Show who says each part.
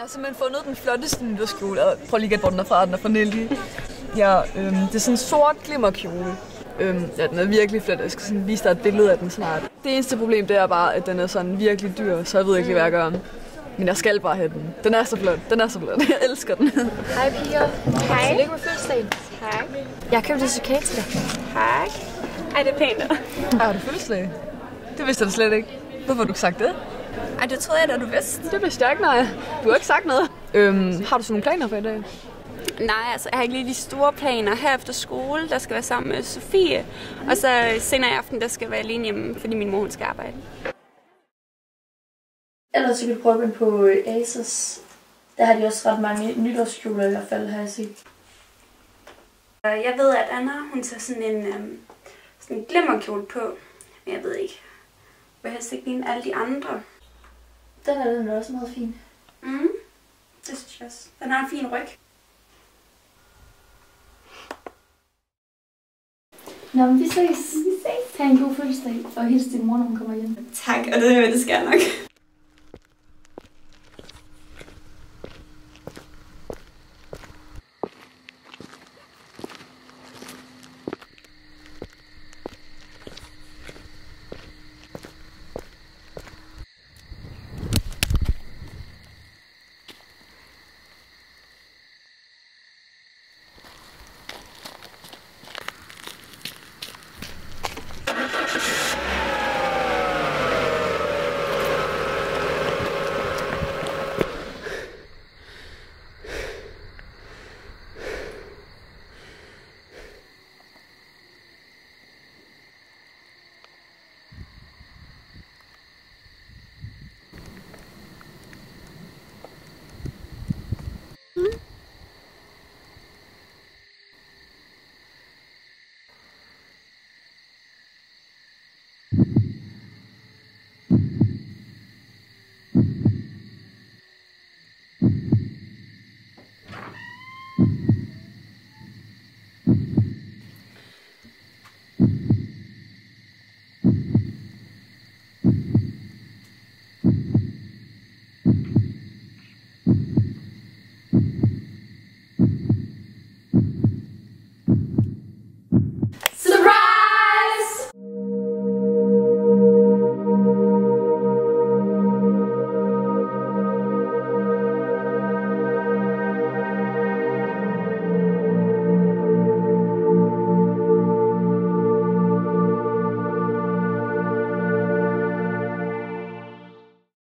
Speaker 1: Jeg har simpelthen fundet den flotteste nytårskjole, og prøv lige at gætte, hvor den er fra. Den er fra Nelly. Ja, det er sådan en sort glimmerkjole. Ja, den er virkelig flot. Jeg skal sådan vise dig et billede af den snart. Det eneste problem, det er bare, at den er sådan virkelig dyr, så jeg ved ikke, hvad jeg gør. Men jeg skal bare have den. Den er så flot. Den er så flot. Jeg elsker den.
Speaker 2: Hej piger.
Speaker 3: Hej.
Speaker 2: Tillykke med fødselsdagen.
Speaker 3: Tak.
Speaker 2: Jeg har købt et chokolade til dig.
Speaker 3: Tak. Ej, det er pænt.
Speaker 1: Har du fødselsdag? Det vidste jeg slet ikke. Hvorfor har du ikke sagt det?
Speaker 3: Ej, det troede jeg da, du vidste.
Speaker 1: Det vidste jeg ikke, nej. Du har ikke sagt noget. Har du sådan nogle planer for i dag?
Speaker 3: Nej, altså jeg har ikke lige de store planer. Her efter skole, der skal være sammen med Sofie. Og så senere i aften, der skal jeg være alene hjemme, fordi min mor hun skal arbejde.
Speaker 4: Ellers så kan du prøve på Asos. Der har de også ret mange nytårskjoler i hvert fald, har jeg set.
Speaker 3: Jeg ved, at Anna, hun tager sådan en glimmerkjole på. Men jeg ved ikke. Jeg vil helst ikke ligne alle de andre.
Speaker 4: Den er også meget fin.
Speaker 3: Det synes jeg også. Den har en fin ryg.
Speaker 4: Nå, men vi ses. Ha' en god fødselsdag, og hils din mor, når hun kommer hjem.
Speaker 3: Tak, og det skal jeg nok.